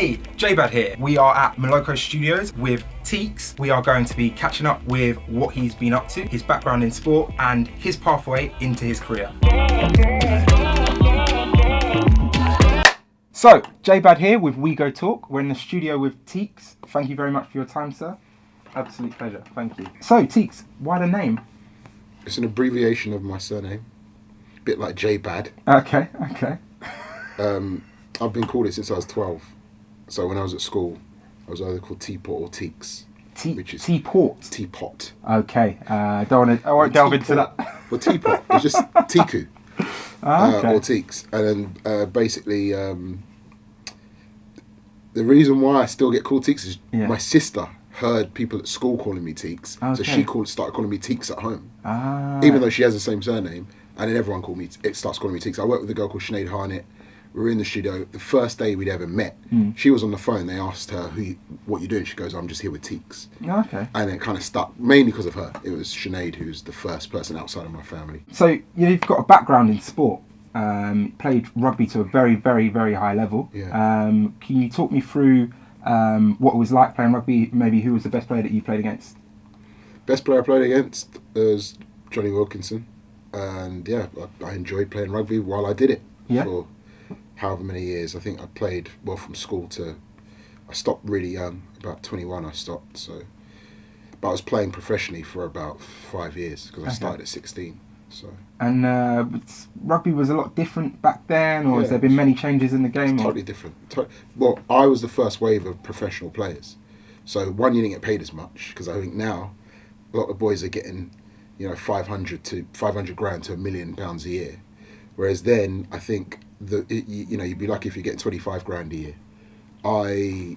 Hey, J-Bad here. We are at Moloko Studios with Tieks. We are going to be catching up with what he's been up to, his background in sport, and his pathway into his career. So, J-Bad here with Wegotok. We're in the studio with Tieks. Thank you very much for your time, sir. Absolute pleasure. Thank you. So, Tieks, why the name? It's an abbreviation of my surname. A bit like J-Bad. Okay. I've been called it since I was 12. So when I was at school, I was either called Teapot or Tieks. Which is Teapot? Teapot. Okay. I won't delve into that. Well, Teapot. It's just Tiku. Okay. Or Tieks. And then basically, the reason why I still get called Tieks is my sister heard people at school calling me Tieks. Okay. So she started calling me Tieks at home. Ah. Even though she has the same surname. And then everyone starts calling me Tieks. I worked with a girl called Sinead Harnett. We were in the studio. The first day we'd ever met, she was on the phone. They asked her, what you doing? She goes, I'm just here with Tieks. Okay. And it kind of stuck, mainly because of her. It was Sinead who's the first person outside of my family. So you've got a background in sport. Played rugby to a very, very, very high level. Yeah. Can you talk me through what it was like playing rugby? Maybe who was the best player that you played against? Best player I played against was Johnny Wilkinson. And yeah, I enjoyed playing rugby while I did it. Yeah. For however many years. I think I played from school to, I stopped really young, about 21 I stopped, so, but I was playing professionally for about 5 years because I started at 16. So. And rugby was a lot different back then, or has there been many changes in the game? Totally different. Well, I was the first wave of professional players, so one, you didn't get paid as much, because I think now a lot of boys are getting 500 grand to £1 million a year, whereas then I think you'd be lucky if you're getting 25 grand a year. I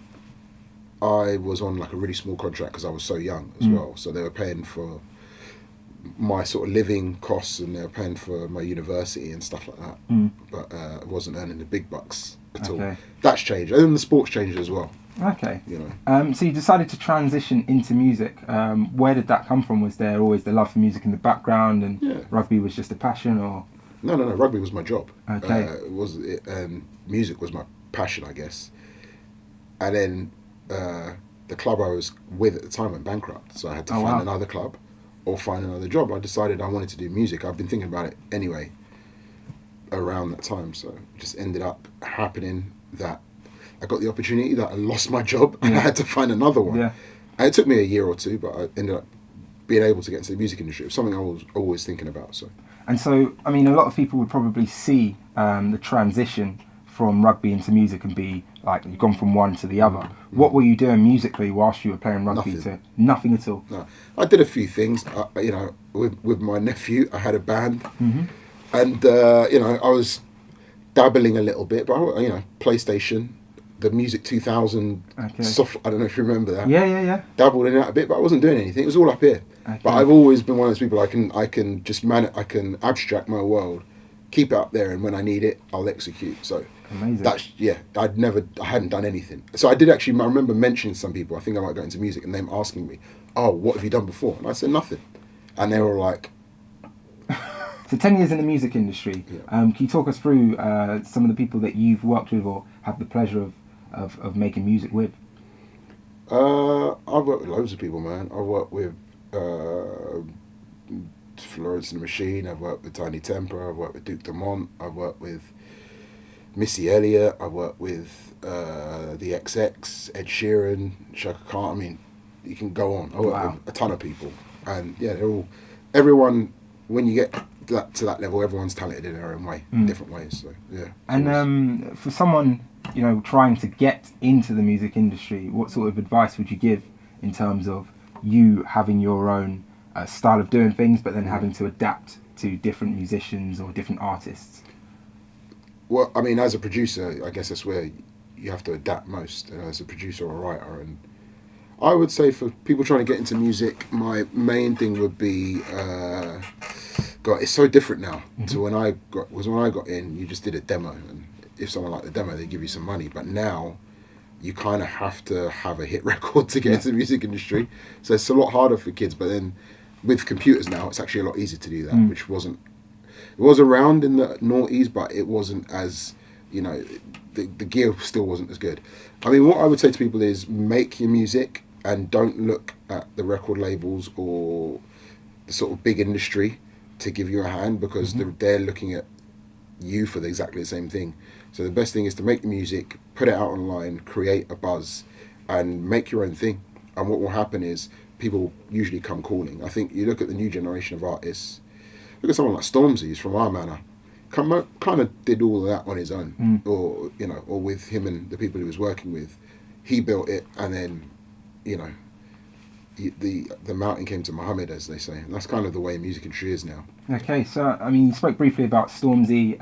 was on like a really small contract because I was so young as well, so they were paying for my sort of living costs and they were paying for my university and stuff like that, but I wasn't earning the big bucks at all. That's changed, and then the sports changed as well. Okay. So you decided to transition into music. Where did that come from? Was there always the love for music in the background, and rugby was just a passion, or? No. Rugby was my job. Okay. Music was my passion, I guess. And then the club I was with at the time went bankrupt, so I had to find another club or find another job. I decided I wanted to do music. I've been thinking about it anyway around that time, so it just ended up happening that I got the opportunity, that I lost my job and I had to find another one. Yeah. And it took me a year or two, but I ended up being able to get into the music industry. It was something I was always thinking about. And so, I mean, a lot of people would probably see the transition from rugby into music and be like, you've gone from one to the other. What were you doing musically whilst you were playing rugby? Nothing at all? No. I did a few things. With my nephew, I had a band. And, I was dabbling a little bit, but, PlayStation, the Music 2000 soft, I don't know if you remember that. Yeah. Dabbled in that a bit, but I wasn't doing anything. It was all up here. Okay. But I've always been one of those people, I can I can abstract my world, keep it up there, and when I need it, I'll execute. So amazing. I hadn't done anything. So I remember mentioning to some people, I think I might go into music, and them asking me, oh, what have you done before? And I said nothing. And they were like... So 10 years in the music industry, can you talk us through some of the people that you've worked with or have the pleasure of making music with? I've worked with loads of people, man. I've worked with Florence and the Machine, I've worked with Tiny Temper, I've worked with Duke Dumont, I've worked with Missy Elliott, I've worked with the XX, Ed Sheeran, Chaka Kahn. I mean, you can go on. I worked with a ton of people, and everyone, when you get to that level, everyone's talented in their own way, different ways. So yeah. And for someone trying to get into the music industry, what sort of advice would you give in terms of you having your own style of doing things, but then having to adapt to different musicians or different artists? Well, I mean, as a producer, I guess that's where you have to adapt most, as a producer or a writer. And I would say for people trying to get into music, my main thing would be, it's so different now to when I got in. You just did a demo, and if someone liked the demo, they give you some money. But now, you kind of have to have a hit record to get into the music industry. So it's a lot harder for kids. But then with computers now, it's actually a lot easier to do that, which wasn't... It was around in the noughties, but it wasn't as you know, the gear still wasn't as good. I mean, what I would say to people is make your music and don't look at the record labels or the sort of big industry to give you a hand, because they're looking at you for exactly the same thing. So the best thing is to make the music, put it out online, create a buzz, and make your own thing. And what will happen is people usually come calling. I think you look at the new generation of artists. Look at someone like Stormzy, who's from our manor. Kind of did all of that on his own, or you know, or with him and the people he was working with. He built it, and then, you know, the mountain came to Muhammad, as they say. And that's kind of the way music industry is now. Okay, so I mean, you spoke briefly about Stormzy.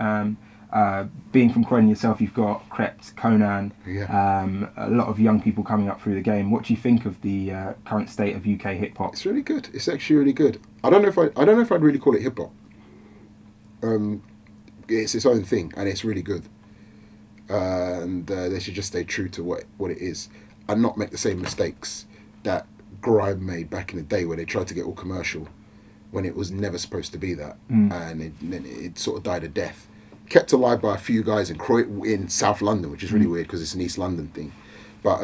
Being from Croydon yourself, you've got Krept, Conan, a lot of young people coming up through the game. What do you think of the current state of UK hip hop? It's really good. It's actually really good. I don't know if I'd really call it hip hop. It's its own thing, and it's really good. And they should just stay true to what it is, and not make the same mistakes that grime made back in the day, where they tried to get all commercial when it was never supposed to be that, and it sort of died a death. Kept alive by a few guys in South London, which is really weird because it's an East London thing. But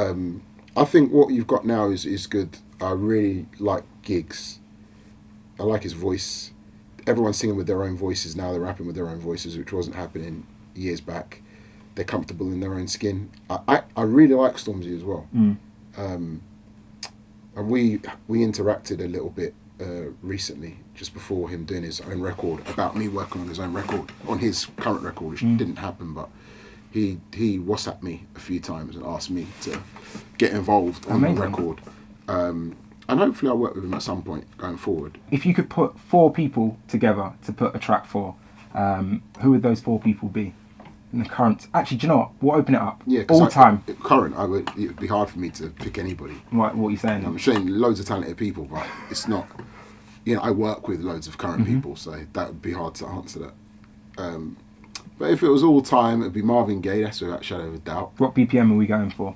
I think what you've got now is good. I really like Gigs. I like his voice. Everyone's singing with their own voices now. They're rapping with their own voices, which wasn't happening years back. They're comfortable in their own skin. I really like Stormzy as well. And we interacted a little bit recently, just before him doing his own record, about me working on his own record, on his current record, which didn't happen, but he WhatsApped me a few times and asked me to get involved on the record. And hopefully I'll work with him at some point going forward. If you could put 4 people together to put a track for, who would those 4 people be? In the current... Actually, do you know what? We'll open it up. Yeah, all time. Current, it would be hard for me to pick anybody. What are you saying? I'm showing loads of talented people, but it's not... You know, I work with loads of current people, so that would be hard to answer that. But if it was all time, it would be Marvin Gaye, that's without a shadow of a doubt. What BPM are we going for?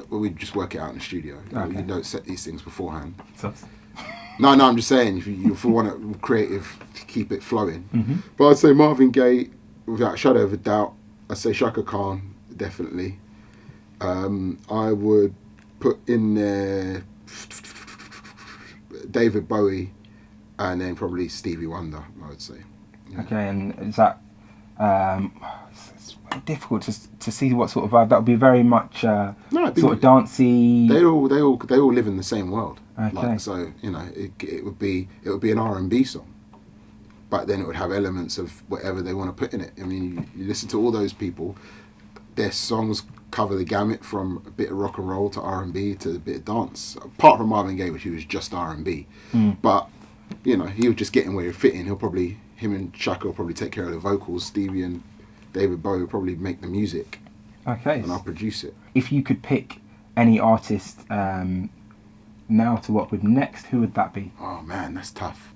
Well, we'd just work it out in the studio. Okay. You don't set these things beforehand. So, No, I'm just saying, if you want to creative, to keep it flowing. But I'd say Marvin Gaye, without a shadow of a doubt. I'd say Chaka Kahn, definitely. I would put in there David Bowie, and then probably Stevie Wonder, I would say. Yeah. Okay, and is that... it's very difficult to see what sort of vibe. That would be very much sort of dancey... They all live in the same world. Okay. Like, so, you know, it would be an R&B song. But then it would have elements of whatever they want to put in it. I mean, you listen to all those people, their songs cover the gamut from a bit of rock and roll to R&B to a bit of dance. Apart from Marvin Gaye, which he was just R&B. But, you know, he was just getting where he fit in. Him and Chaka will probably take care of the vocals. Stevie and David Bowie will probably make the music. Okay. And I'll produce it. If you could pick any artist now to work with next, who would that be? Oh, man, that's tough.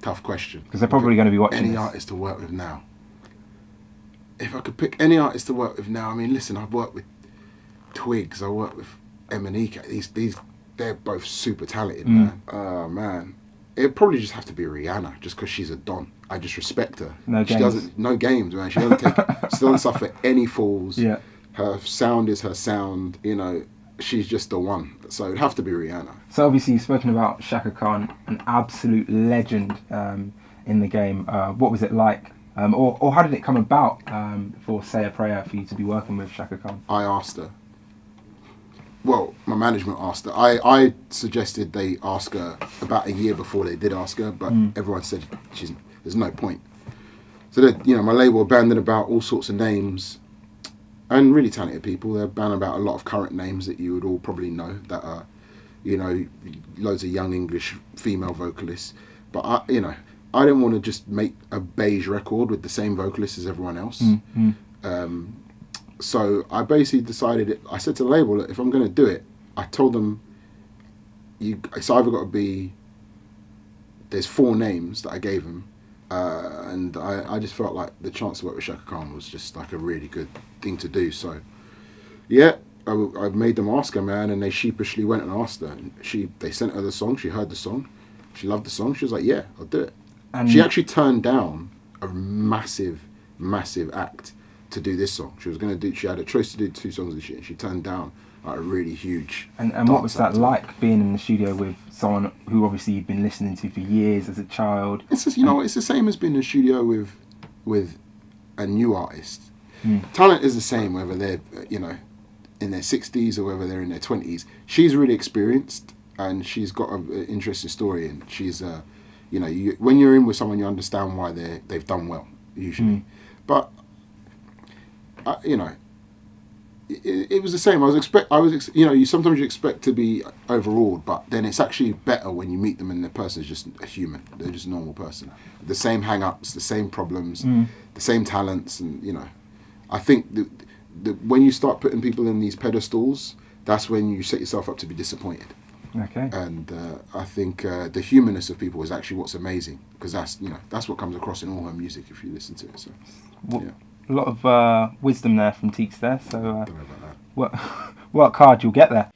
Tough question. Because they're probably going to be watching any this. artist to work with now. If I could pick any artist to work with now, I mean, listen, I've worked with Twigs, I worked with Emaneka. These, they're both super talented, man. Oh man, it'd probably just have to be Rihanna, just because she's a don. I just respect her. No she games. No games, man. She doesn't suffer any falls. Yeah. Her sound is her sound. You know, she's just the one. So it'd have to be Rihanna. So obviously you've spoken about Chaka Kahn, an absolute legend in the game. What was it like? Or how did it come about for Say a Prayer for you to be working with Chaka Kahn? I asked her. Well, my management asked her. I suggested they ask her about a year before they did ask her, but everyone said there's no point. So that, you know, my label banded about all sorts of names and really talented people. They're banding about a lot of current names that you would all probably know that are, you know, loads of young English female vocalists. But I didn't want to just make a beige record with the same vocalists as everyone else. So I basically decided, I said to the label, that if I'm going to do it, I told them, it's either got to be, there's 4 names that I gave them, and I just felt like the chance to work with Chaka Kahn was just like a really good thing to do. So yeah, I made them ask her, man, and they sheepishly went and asked her. And they sent her the song, she heard the song, she loved the song, she was like, yeah, I'll do it. And she actually turned down a massive, massive act to do this song. She had a choice to do 2 songs this year, and she turned down like a really huge. And what was that like, being in the studio with someone who obviously you've been listening to for years as a child? It's just, it's the same as being in the studio with a new artist. Talent is the same whether they're in their 60s or whether they're in their 20s. She's really experienced and she's got an interesting story, and she's when you're in with someone, you understand why they've done well usually. But it was the same. Sometimes you expect to be overawed, but then it's actually better when you meet them and the person is just a human. They're just a normal person. The same hang-ups, the same problems, the same talents, and I think that when you start putting people in these pedestals, that's when you set yourself up to be disappointed. Okay. And I think the humanness of people is actually what's amazing, because that's what comes across in all her music if you listen to it. So, a lot of wisdom there from Tieks there. So don't know about that. work hard, you'll get there.